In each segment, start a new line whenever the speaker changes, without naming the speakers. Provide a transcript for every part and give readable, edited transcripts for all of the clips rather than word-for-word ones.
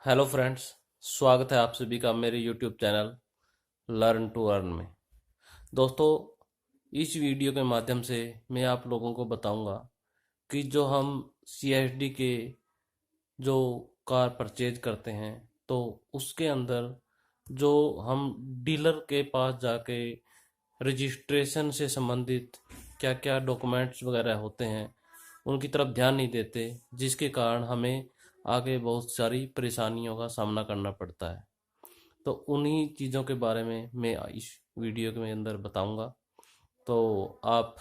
Hello friends. स्वागत है आप सभी का मेरे YouTube channel learn to earn में। दोस्तों, इस वीडियो के माध्यम से मैं आप लोगों को बताऊंगा कि जो हम CSD के जो कार परचेज करते हैं तो उसके अंदर जो हम डीलर के पास जाके रजिस्ट्रेशन से संबंधित क्या क्या डॉक्यूमेंट्स वगैरह होते हैं उनकी तरफ ध्यान नहीं देते, जिसके कारण हमें आगे बहुत सारी परेशानियों का सामना करना पड़ता है। तो उन्हीं चीज़ों के बारे में मैं इस वीडियो के अंदर बताऊंगा। तो आप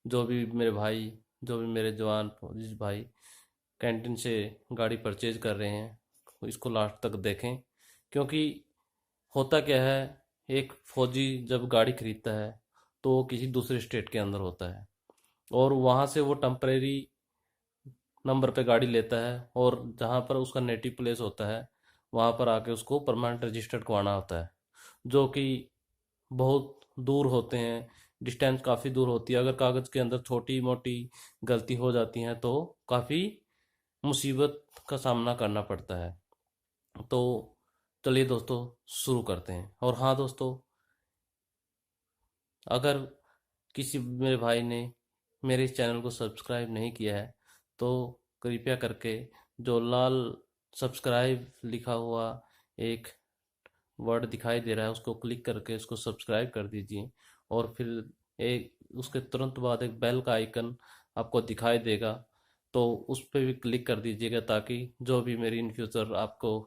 जो भी मेरे भाई, जो भी मेरे जवान जिस भाई कैंटीन से गाड़ी परचेज कर रहे हैं इसको लास्ट तक देखें, क्योंकि होता क्या है, एक फौजी जब गाड़ी खरीदता है तो वो किसी दूसरे स्टेट के अंदर होता है और वहाँ से वो टेम्परेरी नंबर पे गाड़ी लेता है और जहाँ पर उसका नेटिव प्लेस होता है वहाँ पर आके उसको परमानेंट रजिस्टर्ड करवाना होता है, जो कि बहुत दूर होते हैं, डिस्टेंस काफ़ी दूर होती है। अगर कागज़ के अंदर छोटी मोटी गलती हो जाती है तो काफ़ी मुसीबत का सामना करना पड़ता है। तो चलिए दोस्तों, शुरू करते हैं। और हाँ दोस्तों, अगर किसी मेरे भाई ने मेरे इस चैनल को सब्सक्राइब नहीं किया है तो कृपया करके जो लाल सब्सक्राइब लिखा हुआ एक वर्ड दिखाई दे रहा है उसको क्लिक करके उसको सब्सक्राइब कर दीजिए। और फिर एक उसके तुरंत बाद एक बेल का आइकन आपको दिखाई देगा, तो उस पर भी क्लिक कर दीजिएगा ताकि जो भी मेरी इन फ्यूचर आपको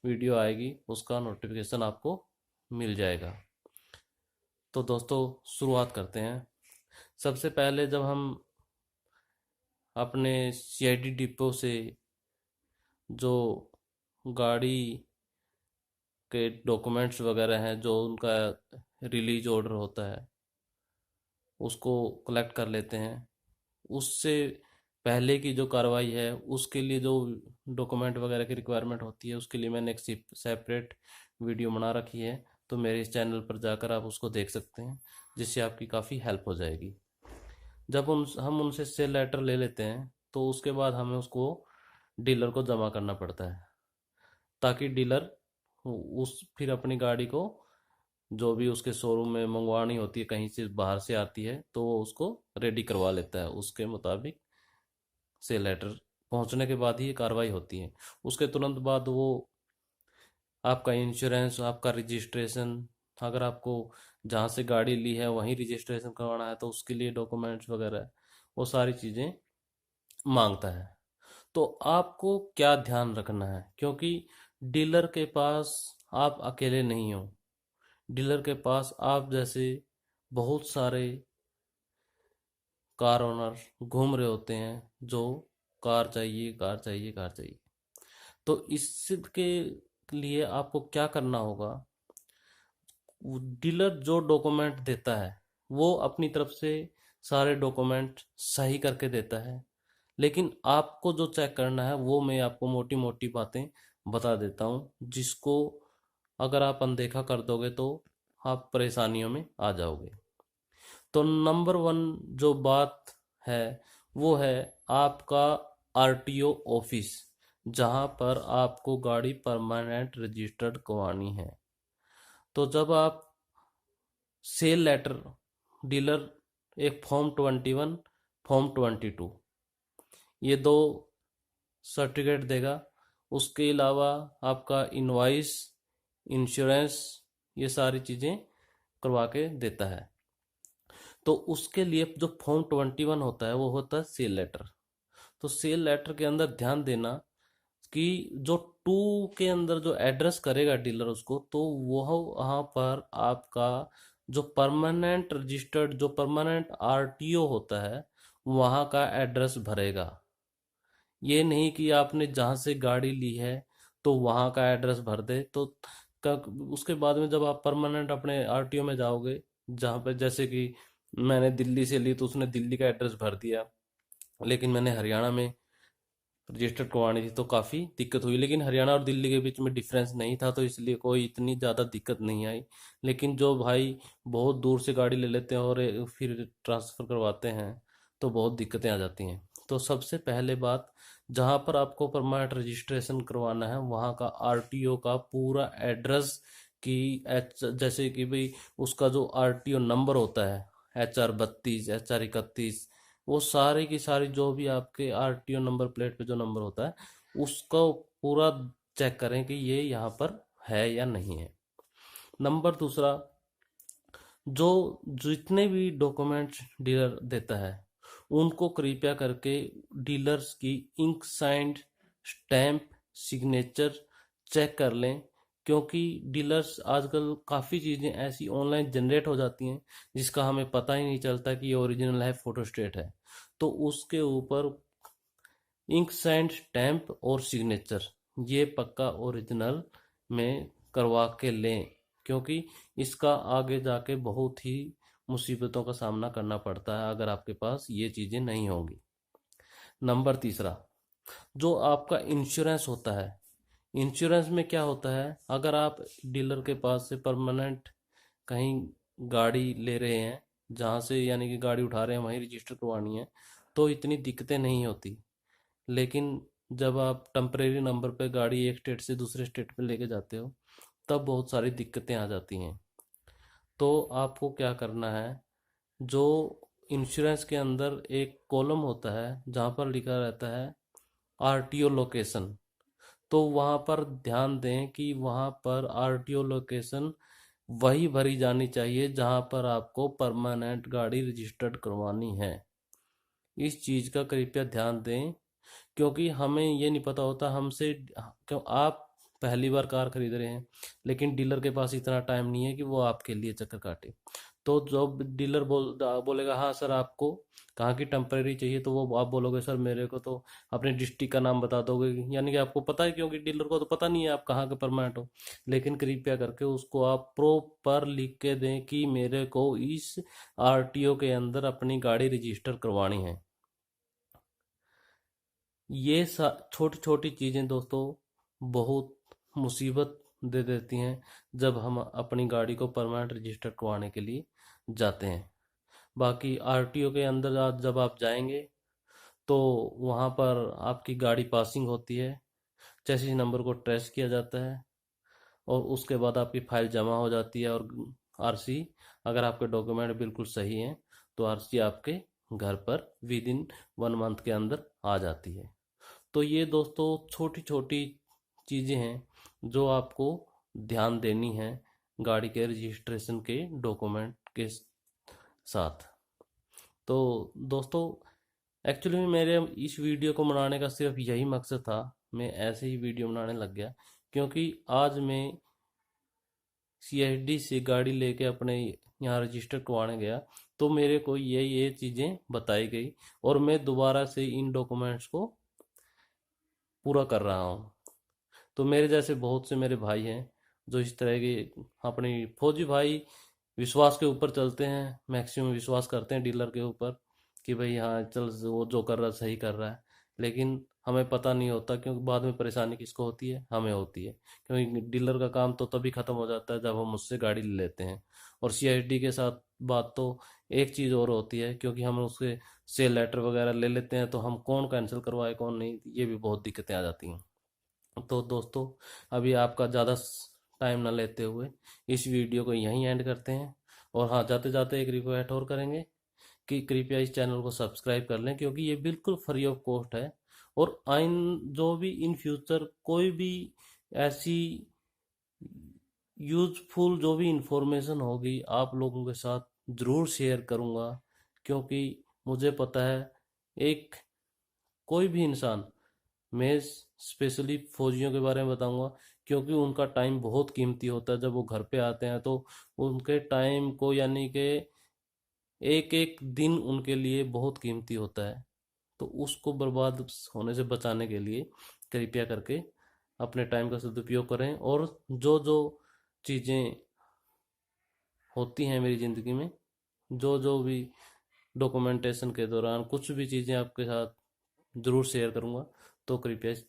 वीडियो आएगी उसका नोटिफिकेशन आपको मिल जाएगा। तो दोस्तों, शुरुआत करते हैं। सबसे पहले जब हम अपने CID डिपो से जो गाड़ी के डॉक्यूमेंट्स वगैरह हैं, जो उनका रिलीज ऑर्डर होता है उसको कलेक्ट कर लेते हैं, उससे पहले की जो कार्रवाई है उसके लिए जो डॉक्यूमेंट वगैरह की रिक्वायरमेंट होती है उसके लिए मैंने एक सेपरेट वीडियो बना रखी है। तो मेरे इस चैनल पर जाकर आप उसको देख सकते हैं, जिससे आपकी काफ़ी हेल्प हो जाएगी। जब हम उनसे सेल लेटर ले लेते हैं तो उसके बाद हमें उसको डीलर को जमा करना पड़ता है, ताकि डीलर उस फिर अपनी गाड़ी को जो भी उसके शोरूम में मंगवानी होती है, कहीं से बाहर से आती है तो वो उसको रेडी करवा लेता है। उसके मुताबिक सेल लेटर पहुंचने के बाद ही ये कार्रवाई होती है। उसके तुरंत बाद वो आपका इंश्योरेंस, आपका रजिस्ट्रेशन, अगर आपको जहाँ से गाड़ी ली है वहीं रजिस्ट्रेशन करवाना है तो उसके लिए डॉक्यूमेंट्स वगैरह वो सारी चीज़ें मांगता है। तो आपको क्या ध्यान रखना है, क्योंकि डीलर के पास आप अकेले नहीं हो। डीलर के पास आप जैसे बहुत सारे कार ओनर घूम रहे होते हैं जो कार चाहिए, कार चाहिए, कार चाहिए। तो इसके लिए आपको क्या करना होगा, डीलर जो डॉक्यूमेंट देता है वो अपनी तरफ से सारे डॉक्यूमेंट सही करके देता है, लेकिन आपको जो चेक करना है वो मैं आपको मोटी मोटी बातें बता देता हूँ, जिसको अगर आप अनदेखा कर दोगे तो आप परेशानियों में आ जाओगे। तो नंबर वन जो बात है वो है आपका RTO ऑफिस, जहाँ पर आपको गाड़ी परमानेंट रजिस्टर्ड करवानी है। तो जब आप सेल लेटर, डीलर एक फॉर्म 21, फॉर्म 22, ये दो सर्टिफिकेट देगा। उसके अलावा आपका इनवॉइस, इंश्योरेंस, ये सारी चीज़ें करवा के देता है। तो उसके लिए जो फॉर्म 21 होता है वो होता है सेल लेटर। तो सेल लेटर के अंदर ध्यान देना कि जो 2 के अंदर जो एड्रेस करेगा डीलर उसको, तो वह वहाँ पर आपका जो परमानेंट रजिस्टर्ड, जो परमानेंट RTO होता है वहाँ का एड्रेस भरेगा। ये नहीं कि आपने जहाँ से गाड़ी ली है तो वहाँ का एड्रेस भर दे। तो उसके बाद में जब आप परमानेंट अपने RTO में जाओगे, जहाँ पे जैसे कि मैंने दिल्ली से ली तो उसने दिल्ली का एड्रेस भर दिया, लेकिन मैंने हरियाणा में रजिस्टर करवानी थी तो काफ़ी दिक्कत हुई। लेकिन हरियाणा और दिल्ली के बीच में डिफरेंस नहीं था तो इसलिए कोई इतनी ज़्यादा दिक्कत नहीं आई। लेकिन जो भाई बहुत दूर से गाड़ी ले लेते हैं और फिर ट्रांसफ़र करवाते हैं तो बहुत दिक्कतें आ जाती हैं। तो सबसे पहले बात, जहाँ पर आपको परमानेंट रजिस्ट्रेशन करवाना है वहाँ का आरटीओ का पूरा एड्रेस की जैसे कि भाई उसका जो आरटीओ नंबर होता है HR 32 HR 31, वो सारी की सारी जो भी आपके आरटीओ नंबर प्लेट पे जो नंबर होता है उसको पूरा चेक करें कि ये यहाँ पर है या नहीं है। नंबर दूसरा, जो जितने भी डॉक्यूमेंट्स डीलर देता है उनको कृपया करके डीलर्स की ink signed stamp signature check कर लें, क्योंकि डीलर्स आजकल काफ़ी चीज़ें ऐसी ऑनलाइन जनरेट हो जाती हैं जिसका हमें पता ही नहीं चलता कि ये ओरिजिनल है फोटोस्टेट है। तो उसके ऊपर इंक साइंड स्टैंप और सिग्नेचर ये पक्का ओरिजिनल में करवा के लें, क्योंकि इसका आगे जाके बहुत ही मुसीबतों का सामना करना पड़ता है अगर आपके पास ये चीज़ें नहीं होंगी। नंबर तीसरा, जो आपका इंश्योरेंस होता है, इंश्योरेंस में क्या होता है, अगर आप डीलर के पास से परमानेंट कहीं गाड़ी ले रहे हैं जहाँ से यानी कि गाड़ी उठा रहे हैं वहीं रजिस्टर करवानी है तो इतनी दिक्कतें नहीं होती। लेकिन जब आप टेम्परेरी नंबर पे गाड़ी एक स्टेट से दूसरे स्टेट पे लेके जाते हो तब बहुत सारी दिक्कतें आ जाती हैं। तो आपको क्या करना है, जो इंश्योरेंस के अंदर एक कॉलम होता है जहाँ पर लिखा रहता है आरटीओ लोकेशन, तो वहाँ पर ध्यान दें कि वहाँ पर आरटीओ लोकेशन वही भरी जानी चाहिए जहाँ पर आपको परमानेंट गाड़ी रजिस्टर्ड करवानी है। इस चीज़ का कृपया ध्यान दें, क्योंकि हमें ये नहीं पता होता हमसे, क्यों आप पहली बार कार खरीद रहे हैं लेकिन डीलर के पास इतना टाइम नहीं है कि वो आपके लिए चक्कर काटे। तो जब डीलर बोलेगा हाँ सर आपको कहाँ की टेम्परेरी चाहिए, तो वो आप बोलोगे सर मेरे को तो अपने डिस्ट्रिक्ट का नाम बता दोगे, यानी कि आपको पता है, क्योंकि डीलर को तो पता नहीं है आप कहाँ के परमानेंट हो। लेकिन कृपया करके उसको आप प्रॉपर लिख के दें कि मेरे को इस आरटीओ के अंदर अपनी गाड़ी रजिस्टर करवानी है। ये छोटी छोटी चीज़ें दोस्तों बहुत मुसीबत दे देती हैं जब हम अपनी गाड़ी को परमानेंट रजिस्टर करवाने के लिए जाते हैं। बाकी आरटीओ के अंदर जब आप जाएंगे तो वहाँ पर आपकी गाड़ी पासिंग होती है, चेसिस नंबर को ट्रेस किया जाता है और उसके बाद आपकी फाइल जमा हो जाती है और आरसी, अगर आपके डॉक्यूमेंट बिल्कुल सही हैं तो आरसी आपके घर पर विद इन 1 मंथ के अंदर आ जाती है। तो ये दोस्तों छोटी छोटी चीज़ें हैं जो आपको ध्यान देनी है गाड़ी के रजिस्ट्रेशन के डॉक्यूमेंट के साथ। तो दोस्तों एक्चुअली में मेरे इस वीडियो को बनाने का सिर्फ यही मकसद था, मैं ऐसे ही वीडियो बनाने लग गया क्योंकि आज मैं CSD से गाड़ी लेके अपने यहाँ रजिस्टर करवाने गया तो मेरे को ये चीज़ें बताई गई और मैं दोबारा से इन डॉक्यूमेंट्स को पूरा कर रहा हूँ। तो मेरे जैसे बहुत से मेरे भाई हैं जो इस तरह के अपनी फौजी भाई विश्वास के ऊपर चलते हैं, मैक्सिमम विश्वास करते हैं डीलर के ऊपर कि भाई हाँ चल वो जो कर रहा है सही कर रहा है, लेकिन हमें पता नहीं होता क्योंकि बाद में परेशानी किसको होती है, हमें होती है, क्योंकि डीलर का काम तो तभी ख़त्म हो जाता है जब हम उससे गाड़ी ले लेते हैं। और CID के साथ बात तो एक चीज़ और होती है, क्योंकि हम उसके सेल लेटर वगैरह ले लेते हैं तो हम कौन कैंसिल करवाए कौन नहीं, ये भी बहुत दिक्कतें आ जाती हैं। तो दोस्तों अभी आपका ज़्यादा टाइम ना लेते हुए इस वीडियो को यहीं एंड करते हैं। और हाँ, जाते जाते एक रिक्वेस्ट और करेंगे कि कृपया इस चैनल को सब्सक्राइब कर लें, क्योंकि ये बिल्कुल फ्री ऑफ कॉस्ट है। और आइन जो भी इन फ्यूचर कोई भी ऐसी यूजफुल जो भी इंफॉर्मेशन होगी आप लोगों के साथ ज़रूर शेयर करूँगा, क्योंकि मुझे पता है एक कोई भी इंसान, मैं स्पेशली फौजियों के बारे में बताऊंगा क्योंकि उनका टाइम बहुत कीमती होता है। जब वो घर पे आते हैं तो उनके टाइम को यानी कि एक एक दिन उनके लिए बहुत कीमती होता है, तो उसको बर्बाद होने से बचाने के लिए कृपया करके अपने टाइम का सदुपयोग करें। और जो जो चीज़ें होती हैं मेरी ज़िंदगी में, जो जो भी डॉक्यूमेंटेशन के दौरान कुछ भी चीज़ें आपके साथ ज़रूर शेयर करूँगा, तो कृपया इस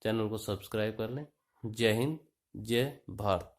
चैनल को सब्सक्राइब कर लें। जय हिंद, जय भारत।